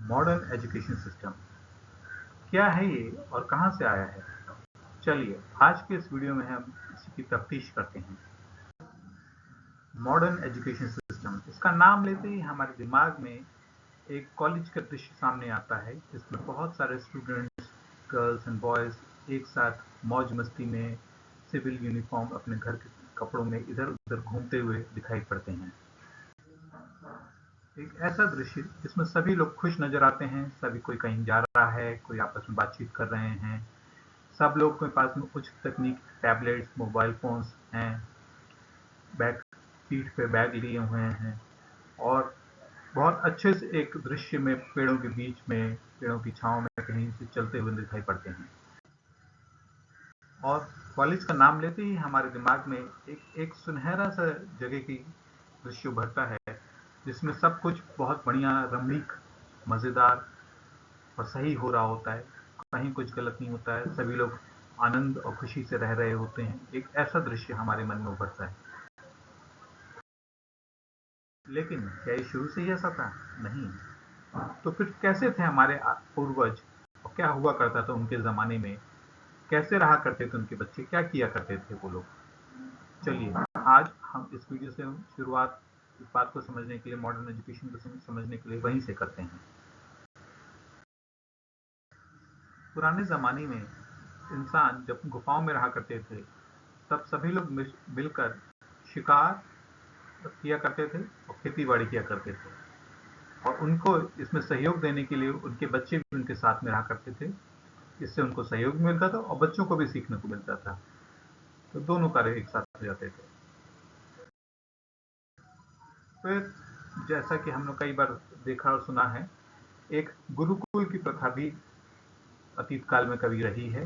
Modern education system क्या है ये और कहां से आया है? चलिए आज के इस वीडियो में हम इसी की तफ्तीश करते हैं। मॉडर्न एजुकेशन सिस्टम, इसका नाम लेते ही हमारे दिमाग में एक कॉलेज का दृश्य सामने आता है जिसमें बहुत सारे स्टूडेंट्स, गर्ल्स एंड बॉयज एक साथ मौज मस्ती में सिविल यूनिफॉर्म अपने घर के कपड़ों में इधर उधर घूमते हुए दिखाई पड़ते हैं। एक ऐसा दृश्य जिसमें सभी लोग खुश नजर आते हैं, सभी कोई कहीं जा रहा है, कोई आपस में बातचीत कर रहे हैं, सब लोग के पास में उच्च तकनीक टैबलेट्स, मोबाइल फोन्स हैं, बैग पीठ पे बैग लिए हुए हैं और बहुत अच्छे से एक दृश्य में पेड़ों के बीच में, पेड़ों की छांव में कहीं से चलते हुए दिखाई पड़ते हैं। और कॉलेज का नाम लेते ही हमारे दिमाग में एक सुनहरा सा जगह की दृश्य उभरता है जिसमें सब कुछ बहुत बढ़िया, रमणीक, मजेदार और सही हो रहा होता है। कहीं कुछ गलत नहीं होता है, सभी लोग आनंद और खुशी से रह रहे होते हैं। एक ऐसा दृश्य हमारे मन में उभरता है। लेकिन क्या ये शुरू से ही ऐसा था? नहीं। तो फिर कैसे थे हमारे पूर्वज और क्या हुआ करता था उनके जमाने में? कैसे रहा करते थे उनके बच्चे, क्या किया करते थे वो लोग? चलिए आज हम इस वीडियो से शुरुआत इस बात को समझने के लिए, मॉडर्न एजुकेशन को समझने के लिए वहीं से करते हैं। पुराने ज़माने में इंसान जब गुफाओं में रहा करते थे तब सभी लोग मिलकर शिकार किया करते थे और खेती बाड़ी किया करते थे, और उनको इसमें सहयोग देने के लिए उनके बच्चे भी उनके साथ में रहा करते थे। इससे उनको सहयोग मिलता था और बच्चों को भी सीखने को मिलता था, तो दोनों कार्य एक साथ हो जाते थे। फिर जैसा कि हमने कई बार देखा और सुना है, एक गुरुकुल की प्रथा भी अतीत काल में कभी रही है।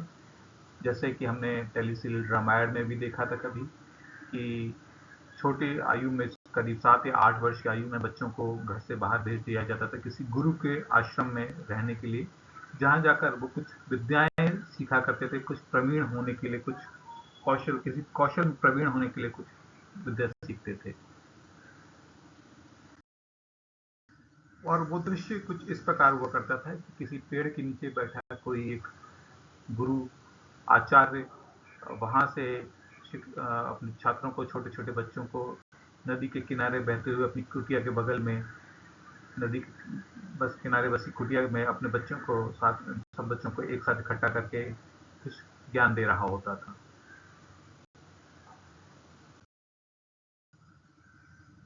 जैसे कि हमने टेलीसीरियल रामायण में भी देखा था कभी कि छोटी आयु में, करीब 7 या 8 वर्ष की आयु में बच्चों को घर से बाहर भेज दिया जाता था किसी गुरु के आश्रम में रहने के लिए, जहाँ जाकर वो कुछ विद्याएं सीखा करते थे, कुछ प्रवीण होने के लिए, कुछ कौशल, किसी कौशल में प्रवीण होने के लिए कुछ विद्या सीखते थे। और वो दृश्य कुछ इस प्रकार हुआ करता था कि किसी पेड़ के नीचे बैठा कोई एक गुरु, आचार्य वहां से अपने छात्रों को, छोटे छोटे बच्चों को नदी के किनारे बहते हुए अपनी कुटिया के बगल में, नदी के बस किनारे बसी कुटिया में अपने बच्चों को साथ, सब बच्चों को एक साथ इकट्ठा करके कुछ ज्ञान दे रहा होता था।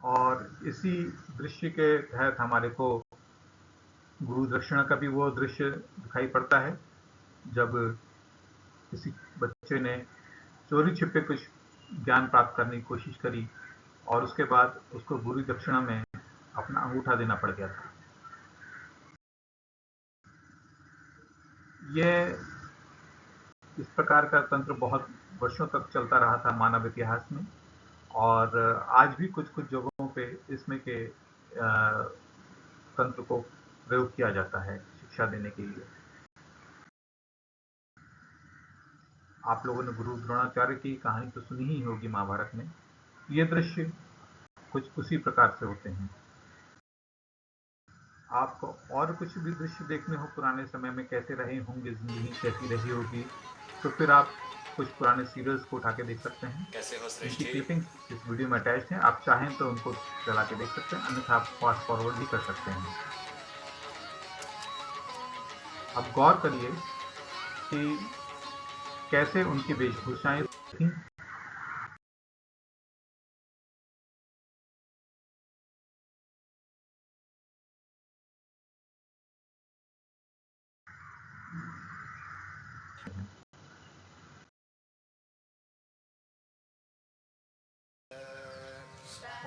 और इसी दृश्य के तहत हमारे को गुरु दक्षिणा का भी वो दृश्य दिखाई पड़ता है, जब किसी बच्चे ने चोरी छिपे कुछ ज्ञान प्राप्त करने की कोशिश करी और उसके बाद उसको गुरु दक्षिणा में अपना अंगूठा देना पड़ गया था। यह इस प्रकार का तंत्र बहुत वर्षों तक चलता रहा था मानव इतिहास में, और आज भी कुछ कुछ जगहों पे इसमें के तंत्र को प्रयोग किया जाता है शिक्षा देने के लिए। आप लोगों ने गुरु द्रोणाचार्य की कहानी तो सुनी ही होगी महाभारत में। ये दृश्य कुछ उसी प्रकार से होते हैं। आपको और कुछ भी दृश्य देखने हो पुराने समय में कैसे रहे होंगे, जिंदगी कैसी रही होगी, तो फिर आप कुछ पुराने सीरियल्स को उठा के देख सकते हैं। कैसे हो इनकी सृष्टि। क्लिपिंग्स इस वीडियो में अटैच्ड हैं, आप चाहें तो उनको चला के देख सकते हैं, अन्यथा आप फास्ट फॉरवर्ड भी कर सकते हैं। अब गौर करिए कि कैसे उनकी वेशभूषाएं थी।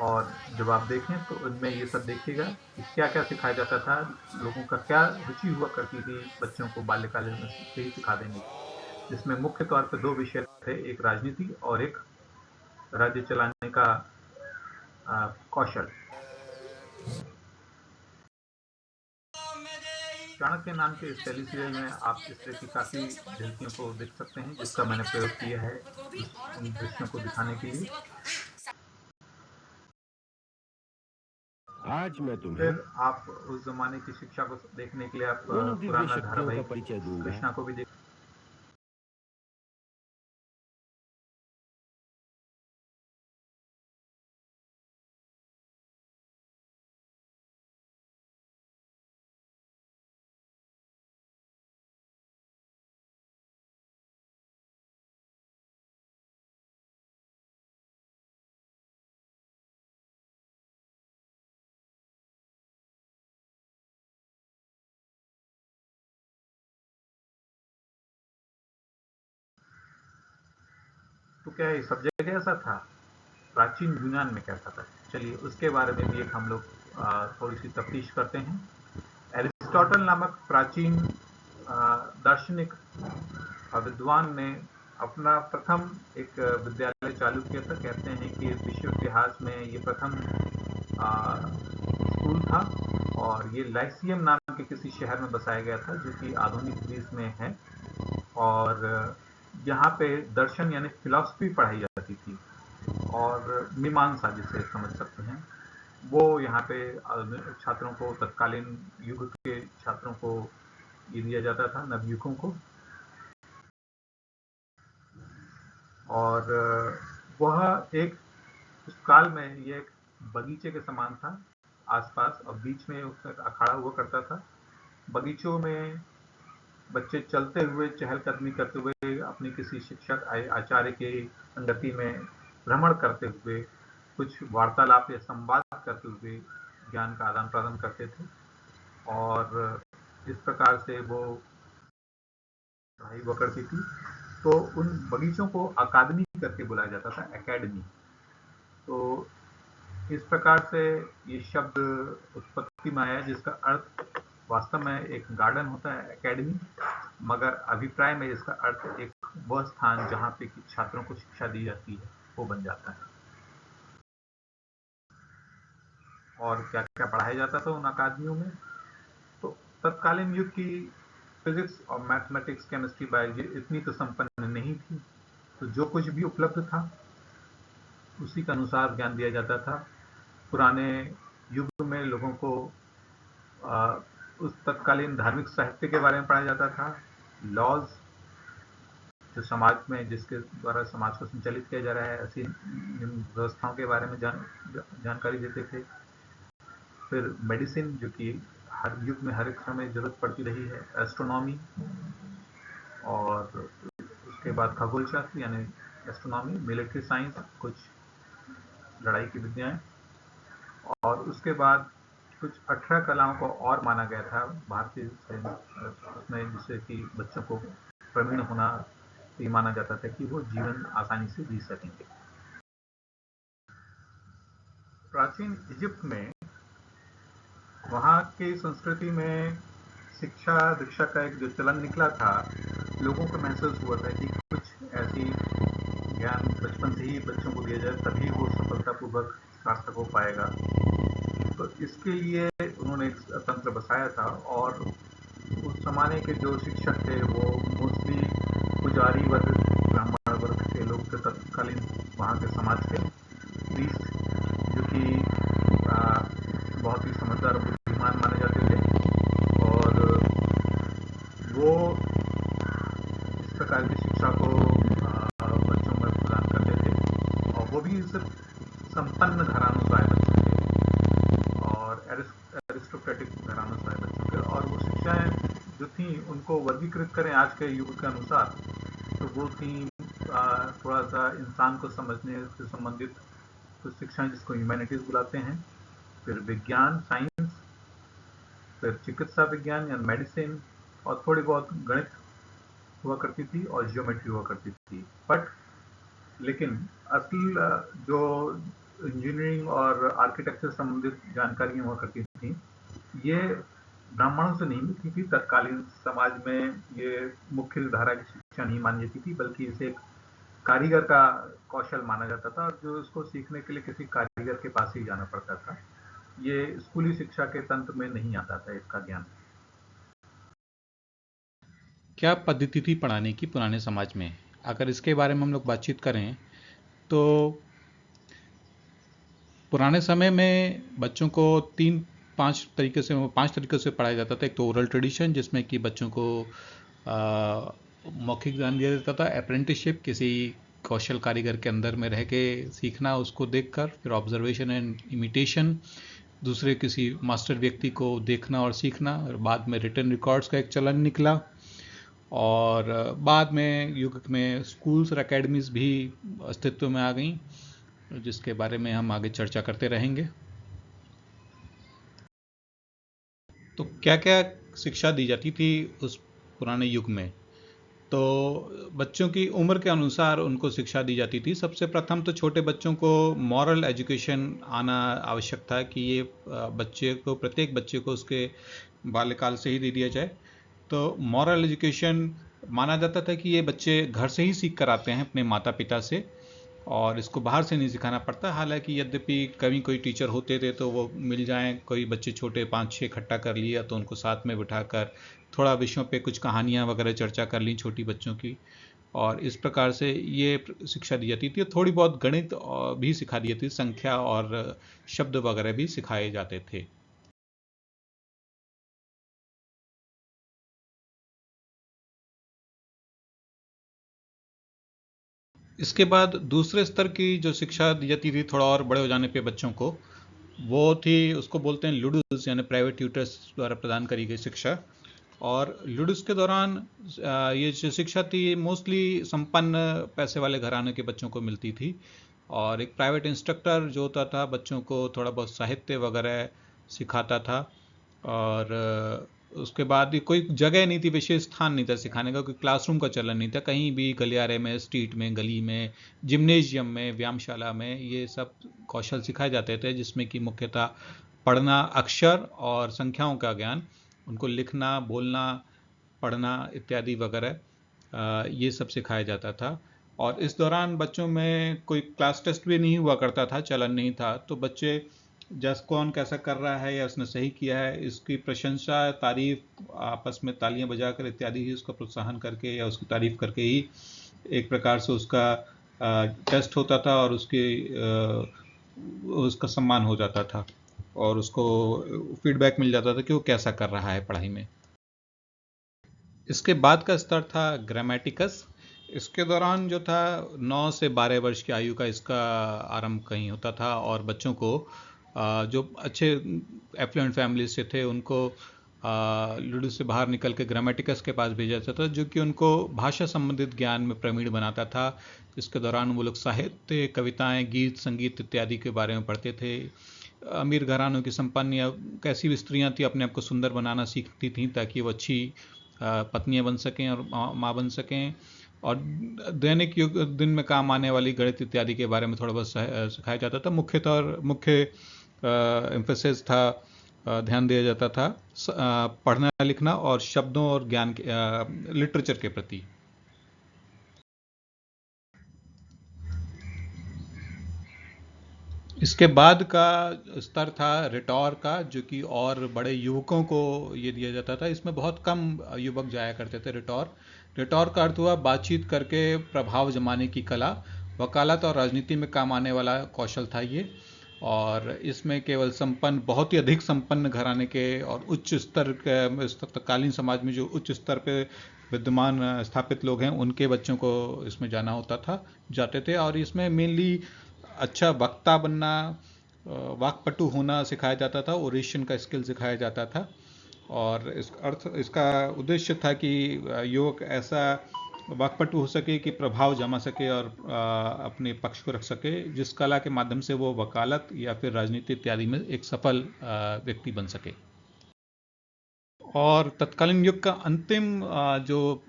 और जब आप देखें तो उनमें ये सब देखिएगा कि क्या क्या सिखाया जाता था, लोगों का क्या रुचि हुआ करती थी बच्चों को बाल्यकाल में से ही सिखा देंगे, जिसमें मुख्य तौर पर दो विषय थे, एक राजनीति और एक राज्य चलाने का कौशल। चाणक्य नाम के इस टेली सीरियल में आप इस तरह की काफी झलकियों को देख सकते हैं, जिसका मैंने प्रयोग किया है उन दृश्यों को दिखाने के लिए। आज मैं तुम्हें फिर आप उस जमाने की शिक्षा को देखने के लिए आप उन दिव्य पुराना शक्तियों का धारावाहिक परिचय दूंगा कृष्णा को भी देख। तो क्या ये सब जगह ऐसा था? प्राचीन यूनान में कैसा था? चलिए उसके बारे में भी एक हम लोग थोड़ी सी तफ्तीश करते हैं। एरिस्टोटल नामक प्राचीन दार्शनिक विद्वान ने अपना प्रथम एक विद्यालय चालू किया था। कहते हैं कि विश्व इतिहास में ये प्रथम स्कूल था और ये लाइसियम नाम के किसी शहर में बसाया गया था जो कि आधुनिक ग्रीस में है। और यहाँ पे दर्शन यानी फिलॉसफी पढ़ाई जाती थी और मीमांसा जिसे समझ सकते हैं वो यहाँ पे छात्रों को, तत्कालीन युग के छात्रों को ये दिया जाता था, नवयुगों को। और वह एक उस काल में ये एक बगीचे के समान था आसपास, और बीच में उसमें अखाड़ा हुआ करता था। बगीचों में बच्चे चलते हुए, चहलकदमी करते हुए, अपनी किसी शिक्षक आचार्य की संगति में भ्रमण करते हुए, कुछ वार्तालाप या संवाद करते हुए ज्ञान का आदान प्रदान करते थे। और इस प्रकार से वो पढ़ाई हुआ करती थी। तो उन बगीचों को अकादमी करके बुलाया जाता था, एकेडमी। तो इस प्रकार से ये शब्द उत्पत्ति में आया, जिसका अर्थ वास्तव में एक गार्डन होता है, एकेडमी, मगर अभिप्राय में इसका अर्थ एक वह स्थान जहाँ पे कि छात्रों को शिक्षा दी जाती है वो बन जाता है। और क्या क्या पढ़ाया जाता था उन अकादमियों में? तो तत्कालीन युग की फिजिक्स और मैथमेटिक्स, केमिस्ट्री, बायोलॉजी इतनी तो संपन्न नहीं थी, तो जो कुछ भी उपलब्ध था उसी के अनुसार ज्ञान दिया जाता था। पुराने युग में लोगों को उस तत्कालीन धार्मिक साहित्य के बारे में पढ़ाया जाता था, लॉज जो समाज में, जिसके द्वारा समाज को संचालित किया जा रहा है, ऐसी व्यवस्थाओं के बारे में जानकारी देते थे। फिर मेडिसिन, जो कि हर युग में हर एक समय जरूरत पड़ती रही है, एस्ट्रोनॉमी, और उसके बाद खगोलशास्त्र यानी एस्ट्रोनॉमी, मिलिट्री साइंस, कुछ लड़ाई की विद्याएं, और उसके बाद कुछ 18 कलाओं को और माना गया था भारतीय उसमें, जिससे कि बच्चों को प्रवीण होना ये माना जाता था कि वो जीवन आसानी से जी सकेंगे। प्राचीन इजिप्ट में, वहाँ की संस्कृति में शिक्षा दीक्षा का एक जो चलन निकला था, लोगों को महसूस हुआ था कि कुछ ऐसी ज्ञान बचपन से ही बच्चों को दिया जाए तभी वो सफलतापूर्वक सार्थक हो पाएगा। तो इसके लिए उन्होंने एक तंत्र बसाया था, और उस जमाने के जो शिक्षक थे वो मोस्टली पुजारी वर्ग, ब्राह्मण वर्ग के लोग थे, तत्कालीन वहाँ के समाज के प्रीस्ट, जो कि बहुत ही समझदार बुद्धिमान माने जाते थे। और वो इस प्रकार की शिक्षा को बच्चों में प्रदान करते थे, और वो भी सिर्फ संपन्न घरानों से आए बच्चों के और एरिस्टोक्रेटिक घरानों से आए बच्चों के। और वो शिक्षाएं जो थी, उनको वर्गीकृत करें आज के युग के अनुसार, तो वो थी थोड़ा सा इंसान को समझने से संबंधित कुछ शिक्षाएं, जिसको ह्यूमैनिटीज बुलाते हैं, फिर विज्ञान, साइंस, फिर चिकित्सा विज्ञान या मेडिसिन, और थोड़ी बहुत गणित हुआ करती थी और जियोमेट्री हुआ करती थी। बट लेकिन असल जो इंजीनियरिंग और आर्किटेक्चर से संबंधित जानकारियां हुआ करती थी, ये ब्राह्मणों से नहीं मिलती थी। तत्कालीन समाज में ये मुख्य धारा की शिक्षा नहीं मानी जाती थी, बल्कि इसे एक कारीगर का कौशल माना जाता था, और जो इसको सीखने के लिए किसी कारीगर के पास ही जाना पड़ता था। ये स्कूली शिक्षा के तंत्र में नहीं आता था इसका ज्ञान। क्या पद्धति थी पढ़ाने की पुराने समाज में? अगर इसके बारे में हम लोग बातचीत करें तो पुराने समय में बच्चों को पांच तरीके से पढ़ाया जाता था। एक तो ओरल ट्रेडिशन, जिसमें कि बच्चों को मौखिक ज्ञान दिया जाता था। अप्रेंटिसशिप, किसी कौशल कारीगर के अंदर में रह के सीखना उसको देखकर। फिर ऑब्जर्वेशन एंड इमिटेशन, दूसरे किसी मास्टर व्यक्ति को देखना और सीखना। और बाद में रिटन रिकॉर्ड्स का एक चलन निकला। और बाद में युग में स्कूल्स और एकेडमीज भी अस्तित्व में आ गई, जिसके बारे में हम आगे चर्चा करते रहेंगे। तो क्या क्या शिक्षा दी जाती थी उस पुराने युग में? तो बच्चों की उम्र के अनुसार उनको शिक्षा दी जाती थी। सबसे प्रथम तो छोटे बच्चों को मॉरल एजुकेशन आना आवश्यक था कि ये प्रत्येक बच्चे को उसके बाल्यकाल से ही दे दिया जाए। तो मॉरल एजुकेशन माना जाता था कि ये बच्चे घर से ही सीख कर आते हैं अपने माता पिता से, और इसको बाहर से नहीं सिखाना पड़ता। हालांकि यद्यपि कभी कोई टीचर होते थे तो वो मिल जाएं, कोई बच्चे छोटे 5-6 इकट्ठा कर लिया तो उनको साथ में बिठाकर थोड़ा विषयों पे कुछ कहानियां वगैरह चर्चा कर ली छोटी बच्चों की, और इस प्रकार से ये शिक्षा दी जाती थी। थोड़ी बहुत गणित भी सिखा दी जाती थी, संख्या और शब्द वगैरह भी सिखाए जाते थे। इसके बाद दूसरे स्तर की जो शिक्षा दी जाती थी थोड़ा और बड़े हो जाने पे बच्चों को, वो थी, उसको बोलते हैं लुडुस, यानी प्राइवेट ट्यूटर्स द्वारा प्रदान करी गई शिक्षा। और लुडुस के दौरान ये जो शिक्षा थी मोस्टली संपन्न पैसे वाले घराने के बच्चों को मिलती थी, और एक प्राइवेट इंस्ट्रक्टर जो होता था बच्चों को थोड़ा बहुत साहित्य वगैरह सिखाता था। और उसके बाद कोई जगह नहीं थी, विशेष स्थान नहीं था सिखाने का, कोई क्लासरूम का चलन नहीं था। कहीं भी गलियारे में, स्ट्रीट में, गली में, जिम्नेजियम में, व्यायामशाला में ये सब कौशल सिखाए जाते थे, जिसमें कि मुख्यतः पढ़ना, अक्षर और संख्याओं का ज्ञान, उनको लिखना, बोलना, पढ़ना इत्यादि वगैरह ये सब सिखाया जाता था। और इस दौरान बच्चों में कोई क्लास टेस्ट भी नहीं हुआ करता था, चलन नहीं था। तो बच्चे जस्ट कौन कैसा कर रहा है या उसने सही किया है, इसकी प्रशंसा, तारीफ, आपस में तालियां बजाकर इत्यादि ही उसका प्रोत्साहन करके या उसकी तारीफ करके ही एक प्रकार से उसका टेस्ट होता था, और उसका सम्मान हो जाता था, और उसको फीडबैक मिल जाता था कि वो कैसा कर रहा है पढ़ाई में। इसके बाद का स्तर था ग्रामेटिकस। इसके दौरान जो था 9 से 12 वर्ष की आयु का इसका आरंभ कहीं होता था, और बच्चों को जो अच्छे एफ्लुएंट फैमिली से थे उनको लुडो से बाहर निकल के ग्रामेटिकस के पास भेजा जाता था, जो कि उनको भाषा संबंधित ज्ञान में प्रवीण बनाता था। इसके दौरान वो लोग साहित्य, कविताएं, गीत, संगीत इत्यादि के बारे में पढ़ते थे। अमीर घरानों की संपन्न या कैसी भी स्त्रियां थी अपने आप को सुंदर बनाना सीखती थीं, ताकि वो अच्छी पत्नियां बन सकें और माँ बन सकें। और दैनिक दिन में काम आने वाली गणित इत्यादि के बारे में थोड़ा बहुत सिखाया जाता था। मुख्य एम्फेसिस था, ध्यान दिया जाता था पढ़ना लिखना और शब्दों और ज्ञान लिटरेचर के प्रति। इसके बाद का स्तर था रिटॉर का, जो कि और बड़े युवकों को ये दिया जाता था। इसमें बहुत कम युवक जाया करते थे। रिटॉर का अर्थ हुआ बातचीत करके प्रभाव जमाने की कला। वकालत और राजनीति में काम आने वाला कौशल था ये, और इसमें केवल बहुत ही अधिक संपन्न घराने के और उच्च स्तर के तत्कालीन समाज में जो उच्च स्तर पे विद्यमान स्थापित लोग हैं उनके बच्चों को इसमें जाते थे। और इसमें मेनली अच्छा वक्ता बनना, वाक्पटु होना सिखाया जाता था, ओरेशन का स्किल सिखाया जाता था। और इसका उद्देश्य था कि युवक ऐसा वाक्पटु हो सके कि प्रभाव जमा सके और अपने पक्ष को रख सके, जिस कला के माध्यम से वो वकालत या फिर राजनीति इत्यादि में एक सफल व्यक्ति बन सके। और तत्कालीन युग का अंतिम जो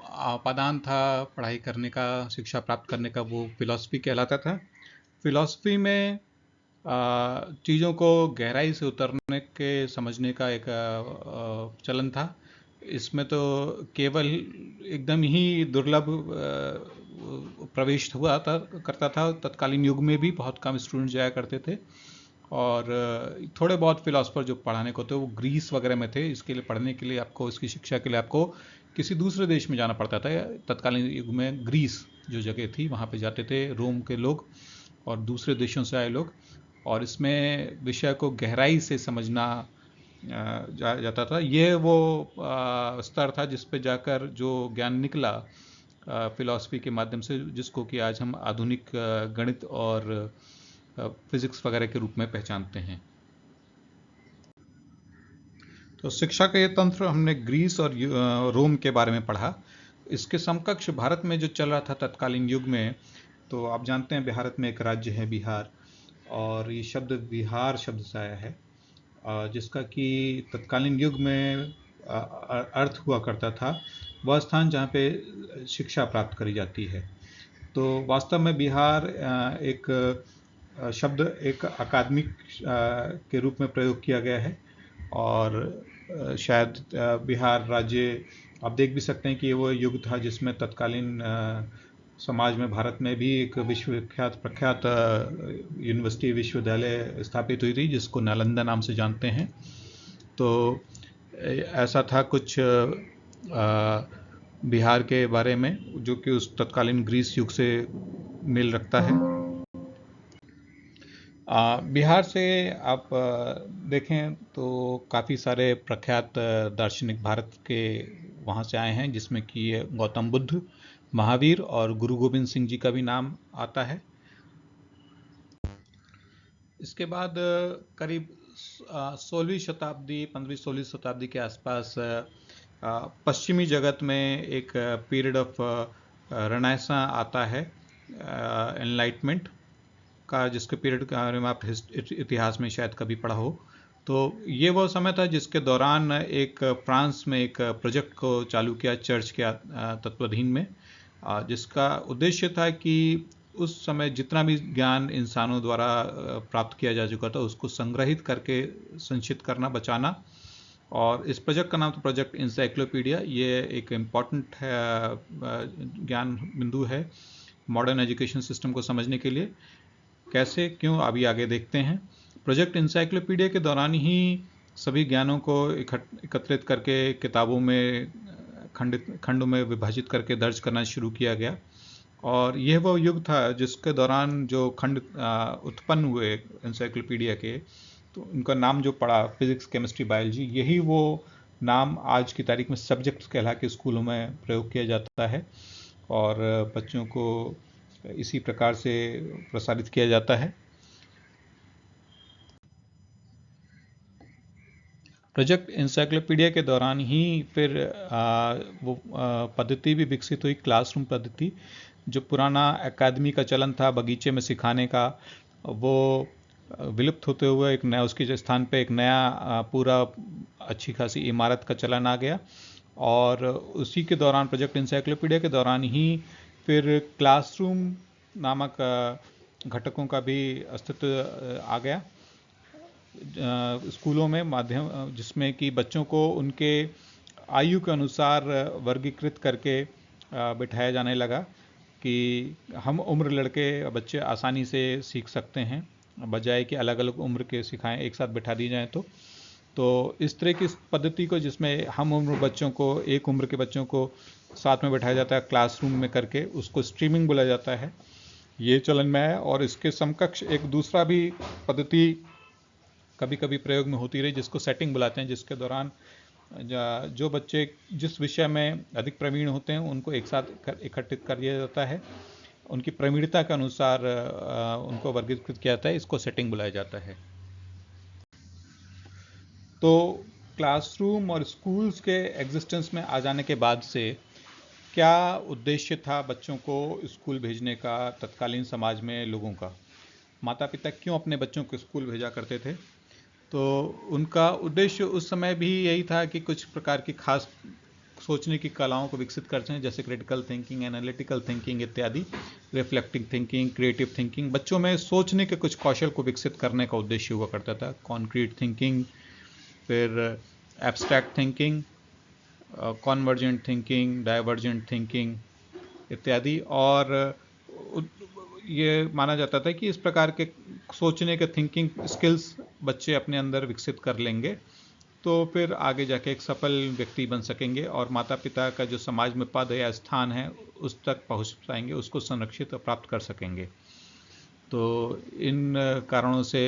पादान था पढ़ाई करने का, शिक्षा प्राप्त करने का, वो फिलॉसफी कहलाता था। फिलॉसफी में चीज़ों को गहराई से उतरने के समझने का एक चलन था। इसमें तो केवल एकदम ही दुर्लभ प्रवेश करता था। तत्कालीन युग में भी बहुत कम स्टूडेंट जाया करते थे, और थोड़े बहुत फिलोसफर जो पढ़ाने को थे वो ग्रीस वगैरह में थे। इसके लिए पढ़ने के लिए आपको, इसकी शिक्षा के लिए आपको किसी दूसरे देश में जाना पड़ता था। तत्कालीन युग में ग्रीस जो जगह थी वहाँ पे जाते थे रोम के लोग और दूसरे देशों से आए लोग। और इसमें विषय को गहराई से समझना जाता था। ये वो स्तर था जिस पे जाकर जो ज्ञान निकला फिलॉसफी के माध्यम से, जिसको कि आज हम आधुनिक गणित और फिजिक्स वगैरह के रूप में पहचानते हैं। तो शिक्षा का ये तंत्र हमने ग्रीस और रोम के बारे में पढ़ा। इसके समकक्ष भारत में जो चल रहा था तत्कालीन युग में, तो आप जानते हैं भारत में एक राज्य है बिहार, और ये शब्द बिहार शब्द से आया है, जिसका कि तत्कालीन युग में अर्थ हुआ करता था वह स्थान जहाँ पे शिक्षा प्राप्त करी जाती है। तो वास्तव में बिहार एक शब्द एक अकादमिक के रूप में प्रयोग किया गया है, और शायद बिहार राज्य, आप देख भी सकते हैं कि ये वो युग था जिसमें तत्कालीन समाज में भारत में भी एक विश्वविख्यात प्रख्यात यूनिवर्सिटी विश्वविद्यालय स्थापित हुई थी जिसको नालंदा नाम से जानते हैं। तो ऐसा था कुछ बिहार के बारे में, जो कि उस तत्कालीन ग्रीस युग से मेल रखता है। बिहार से आप देखें तो काफ़ी सारे प्रख्यात दार्शनिक भारत के वहाँ से आए हैं, जिसमें कि गौतम बुद्ध, महावीर और गुरु गोविंद सिंह जी का भी नाम आता है। इसके बाद करीब 16वीं शताब्दी 15वीं-16वीं शताब्दी के आसपास पश्चिमी जगत में एक पीरियड ऑफ रेनेसां आता है, एनलाइटमेंट का, जिसके पीरियड के बारे में आप इतिहास में शायद कभी पढ़ा हो। तो ये वो समय था जिसके दौरान एक फ्रांस में एक प्रोजेक्ट को चालू किया चर्च के तत्वाधीन में, जिसका उद्देश्य था कि उस समय जितना भी ज्ञान इंसानों द्वारा प्राप्त किया जा चुका था उसको संग्रहित करके संचित करना, बचाना। और इस प्रोजेक्ट का नाम तो प्रोजेक्ट इंसाइक्लोपीडिया। ये एक इम्पॉर्टेंट ज्ञान बिंदु है मॉडर्न एजुकेशन सिस्टम को समझने के लिए। कैसे, क्यों, अभी आगे देखते हैं। प्रोजेक्ट इंसाइक्लोपीडिया के दौरान ही सभी ज्ञानों को एकत्रित करके किताबों में खंडों में विभाजित करके दर्ज करना शुरू किया गया। और यह वो युग था जिसके दौरान जो खंड उत्पन्न हुए इंसाइक्लोपीडिया के, तो उनका नाम जो पड़ा फिजिक्स, केमिस्ट्री, बायोलॉजी, यही वो नाम आज की तारीख में सब्जेक्ट्स कहला के स्कूलों में प्रयोग किया जाता है और बच्चों को इसी प्रकार से प्रसारित किया जाता है। प्रोजेक्ट इंसाइक्लोपीडिया के दौरान ही फिर वो पद्धति भी विकसित हुई, क्लासरूम पद्धति। जो पुराना अकादमी का चलन था बगीचे में सिखाने का, वो विलुप्त होते हुए एक नया, उसके स्थान पे एक नया पूरा अच्छी खासी इमारत का चलन आ गया। और उसी के दौरान प्रोजेक्ट इंसाइक्लोपीडिया के दौरान ही फिर क्लासरूम नामक घटकों का भी अस्तित्व आ गया स्कूलों में, माध्यम जिसमें कि बच्चों को उनके आयु के अनुसार वर्गीकृत करके बिठाया जाने लगा कि हम उम्र लड़के बच्चे आसानी से सीख सकते हैं, बजाय कि अलग अलग उम्र के सिखाएं, एक साथ बिठा दी जाएं। तो इस तरह की पद्धति को, जिसमें हम उम्र बच्चों को, एक उम्र के बच्चों को साथ में बिठाया जाता है क्लासरूम में करके, उसको स्ट्रीमिंग बोला जाता है, ये चलन में है। और इसके समकक्ष एक दूसरा भी पद्धति कभी कभी प्रयोग में होती रही, जिसको सेटिंग बुलाते हैं, जिसके दौरान जो बच्चे जिस विषय में अधिक प्रवीण होते हैं उनको एक साथ इकट्ठित कर दिया जाता है, उनकी प्रवीणता के अनुसार उनको वर्गीकृत किया जाता है, इसको सेटिंग बुलाया जाता है। तो क्लासरूम और स्कूल्स के एग्जिस्टेंस में आ जाने के बाद से क्या उद्देश्य था बच्चों को स्कूल भेजने का तत्कालीन समाज में लोगों का? माता पिता क्यों अपने बच्चों को स्कूल भेजा करते थे? तो उनका उद्देश्य उस समय भी यही था कि कुछ प्रकार की खास सोचने की कलाओं को विकसित करते हैं, जैसे क्रिटिकल थिंकिंग, एनालिटिकल थिंकिंग इत्यादि, रिफ्लेक्टिव थिंकिंग, क्रिएटिव थिंकिंग। बच्चों में सोचने के कुछ कौशल को विकसित करने का उद्देश्य हुआ करता था। कॉन्क्रीट थिंकिंग, फिर abstract thinking, convergent thinking, divergent thinking इत्यादि। और ये माना जाता था कि इस प्रकार के सोचने के थिंकिंग स्किल्स बच्चे अपने अंदर विकसित कर लेंगे तो फिर आगे जाके एक सफल व्यक्ति बन सकेंगे और माता पिता का जो समाज में पद या स्थान है उस तक पहुंच पाएंगे, उसको संरक्षित और प्राप्त कर सकेंगे। तो इन कारणों से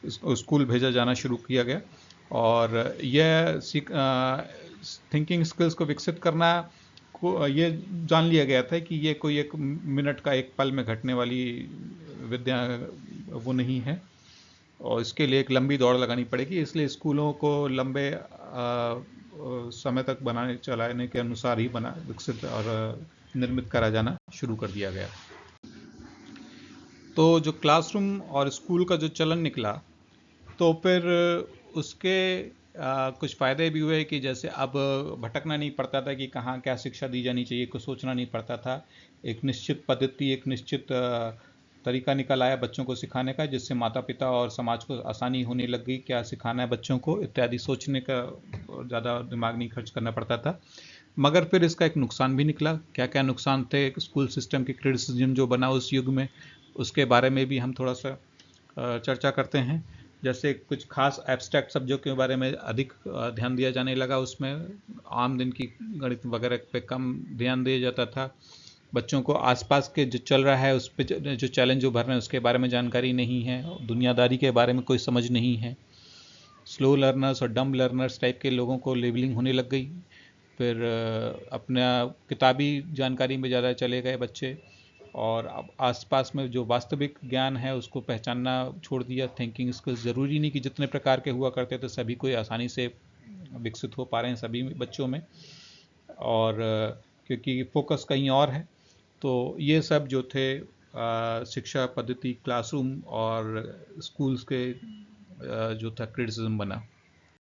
स्कूल भेजा जाना शुरू किया गया और यह थिंकिंग स्किल्स को विकसित करना को ये जान लिया गया था कि ये कोई एक मिनट का एक पल में घटने वाली विद्या वो नहीं है और इसके लिए एक लंबी दौड़ लगानी पड़ेगी। इसलिए स्कूलों को लंबे समय तक चलाने के अनुसार ही विकसित और निर्मित करा जाना शुरू कर दिया गया। तो जो क्लासरूम और स्कूल का जो चलन निकला तो फिर उसके कुछ फ़ायदे भी हुए कि जैसे अब भटकना नहीं पड़ता था कि कहाँ क्या शिक्षा दी जानी चाहिए, कुछ सोचना नहीं पड़ता था। एक निश्चित पद्धति, एक निश्चित तरीका निकल आया बच्चों को सिखाने का, जिससे माता पिता और समाज को आसानी होने लग गई क्या सिखाना है बच्चों को इत्यादि सोचने का ज़्यादा दिमाग नहीं खर्च करना पड़ता था। मगर फिर इसका एक नुकसान भी निकला। क्या क्या नुकसान थे स्कूल सिस्टम के क्रिटिसिज्म जो बना उस युग में, उसके बारे में भी हम थोड़ा सा चर्चा करते हैं। जैसे कुछ खास एब्स्ट्रैक्ट सब्जेक्ट के बारे में अधिक ध्यान दिया जाने लगा, उसमें आम दिन की गणित वगैरह पे कम ध्यान दिया जाता था। बच्चों को आसपास के जो चल रहा है उस पे जो चैलेंज उभर रहे हैं उसके बारे में जानकारी नहीं है, दुनियादारी के बारे में कोई समझ नहीं है। स्लो लर्नर्स और डम लर्नर्स टाइप के लोगों को लेबलिंग होने लग गई। फिर अपना किताबी जानकारी में ज़्यादा चले गए बच्चे और अब आसपास में जो वास्तविक ज्ञान है उसको पहचानना छोड़ दिया। थिंकिंग स्किल्स ज़रूरी नहीं कि जितने प्रकार के हुआ करते थे सभी कोई आसानी से विकसित हो पा रहे हैं सभी बच्चों में, और क्योंकि फोकस कहीं और है। तो ये सब जो थे शिक्षा पद्धति, क्लासरूम और स्कूल्स के जो था क्रिटिसिज्म बना।